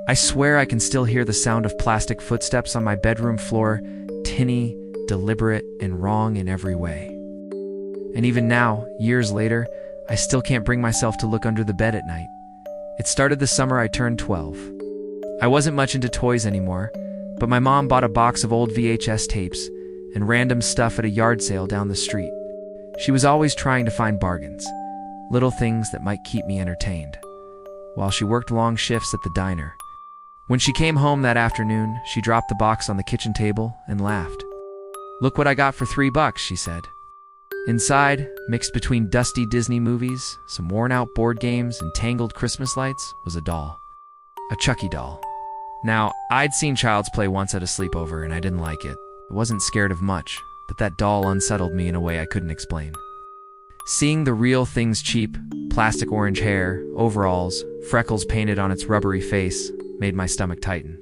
I swear I can still hear the sound of plastic footsteps on my bedroom floor, tinny, deliberate, and wrong in every way. And even now, years later, I still can't bring myself to look under the bed at night. It started the summer I turned 12. I wasn't much into toys anymore, but my mom bought a box of old VHS tapes and random stuff at a yard sale down the street. She was always trying to find bargains, little things that might keep me entertained, while she worked long shifts at the diner. When she came home that afternoon, she dropped the box on the kitchen table and laughed. "Look what I got for $3," she said. Inside, mixed between dusty Disney movies, some worn-out board games, and tangled Christmas lights, was a doll. A Chucky doll. Now, I'd seen Child's Play once at a sleepover, and I didn't like it. I wasn't scared of much, but that doll unsettled me in a way I couldn't explain. Seeing the real thing's cheap, plastic orange hair, overalls, freckles painted on its rubbery face, made my stomach tighten.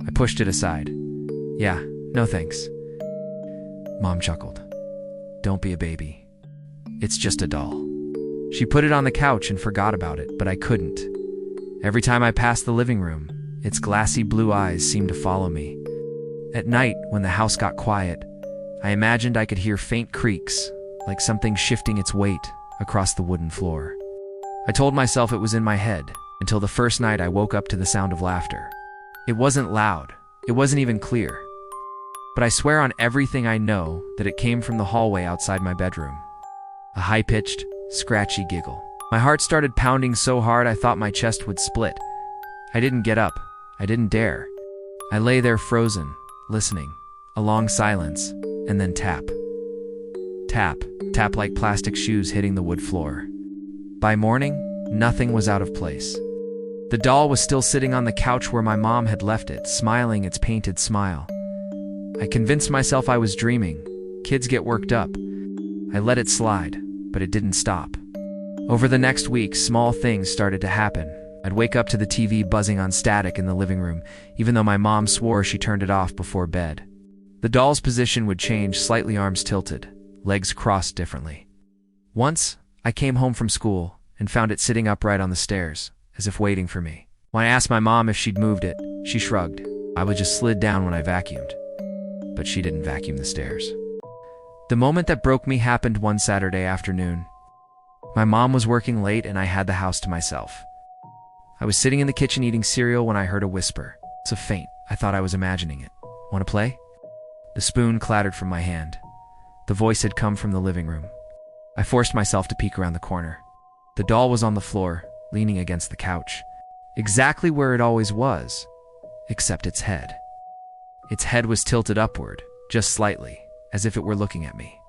I pushed it aside. "Yeah, no thanks." Mom chuckled. "Don't be a baby. It's just a doll." She put it on the couch and forgot about it, but I couldn't. Every time I passed the living room, its glassy blue eyes seemed to follow me. At night, when the house got quiet, I imagined I could hear faint creaks, like something shifting its weight across the wooden floor. I told myself it was in my head, until the first night I woke up to the sound of laughter. It wasn't loud, it wasn't even clear, but I swear on everything I know that it came from the hallway outside my bedroom. A high-pitched, scratchy giggle. My heart started pounding so hard I thought my chest would split. I didn't get up. I didn't dare. I lay there frozen, listening. A long silence, and then tap. Tap, tap like plastic shoes hitting the wood floor. By morning, nothing was out of place. The doll was still sitting on the couch where my mom had left it, smiling its painted smile. I convinced myself I was dreaming. Kids get worked up. I let it slide, but it didn't stop. Over the next week, small things started to happen. I'd wake up to the TV buzzing on static in the living room, even though my mom swore she turned it off before bed. The doll's position would change, slightly arms tilted, legs crossed differently. Once, I came home from school and found it sitting upright on the stairs, as if waiting for me. When I asked my mom if she'd moved it, she shrugged. I would just slid down when I vacuumed. But she didn't vacuum the stairs. The moment that broke me happened one Saturday afternoon. My mom was working late and I had the house to myself. I was sitting in the kitchen eating cereal when I heard a whisper. So faint, I thought I was imagining it. "Want to play?" The spoon clattered from my hand. The voice had come from the living room. I forced myself to peek around the corner. The doll was on the floor, leaning against the couch. Exactly where it always was, except its head. Its head was tilted upward, just slightly, as if it were looking at me.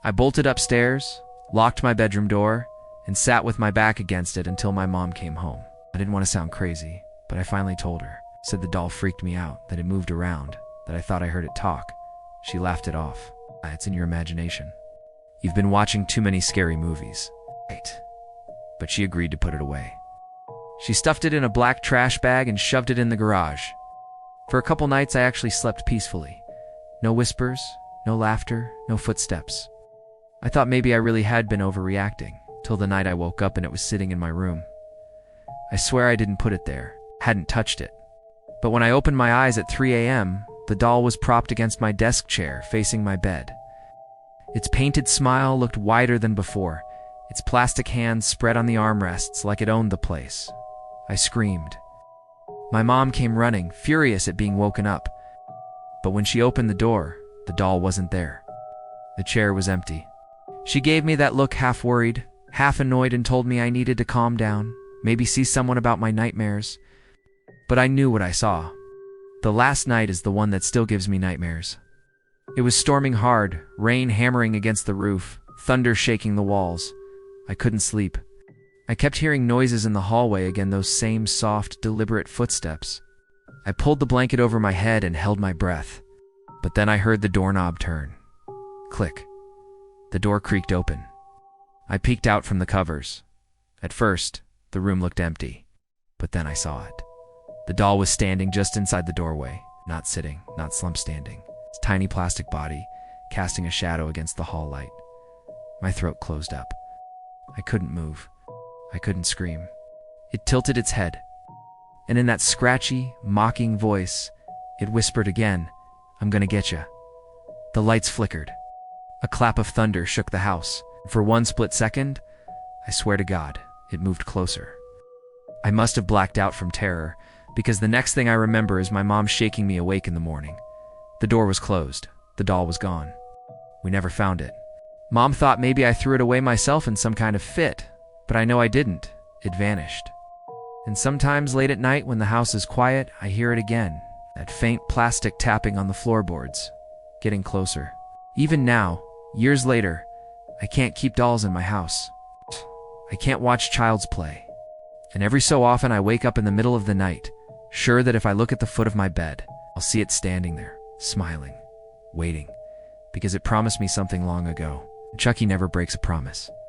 I bolted upstairs, locked my bedroom door, and sat with my back against it until my mom came home. I didn't want to sound crazy, but I finally told her. Said the doll freaked me out, that it moved around, that I thought I heard it talk. She laughed it off. "It's in your imagination. You've been watching too many scary movies." Right. But she agreed to put it away. She stuffed it in a black trash bag and shoved it in the garage. For a couple nights, I actually slept peacefully. No whispers, no laughter, no footsteps. I thought maybe I really had been overreacting, till the night I woke up and it was sitting in my room. I swear I didn't put it there, hadn't touched it. But when I opened my eyes at 3 a.m., the doll was propped against my desk chair, facing my bed. Its painted smile looked wider than before, its plastic hands spread on the armrests like it owned the place. I screamed. My mom came running, furious at being woken up. But when she opened the door, the doll wasn't there. The chair was empty. She gave me that look, half worried, half annoyed, and told me I needed to calm down, maybe see someone about my nightmares. But I knew what I saw. The last night is the one that still gives me nightmares. It was storming hard, rain hammering against the roof, thunder shaking the walls. I couldn't sleep. I kept hearing noises in the hallway again, those same soft, deliberate footsteps. I pulled the blanket over my head and held my breath. But then I heard the doorknob turn. Click. The door creaked open. I peeked out from the covers. At first, the room looked empty. But then I saw it. The doll was standing just inside the doorway, not sitting, not slump standing. Its tiny plastic body casting a shadow against the hall light. My throat closed up. I couldn't move. I couldn't scream. It tilted its head. And in that scratchy, mocking voice, it whispered again, "I'm gonna get ya." The lights flickered. A clap of thunder shook the house. For one split second, I swear to God, it moved closer. I must have blacked out from terror, because the next thing I remember is my mom shaking me awake in the morning. The door was closed. The doll was gone. We never found it. Mom thought maybe I threw it away myself in some kind of fit, but I know I didn't. It vanished. And sometimes late at night when the house is quiet, I hear it again, that faint plastic tapping on the floorboards, getting closer. Even now, years later, I can't keep dolls in my house. I can't watch child's play. And every so often I wake up in the middle of the night, sure that if I look at the foot of my bed, I'll see it standing there, smiling, waiting, because it promised me something long ago. Chucky never breaks a promise.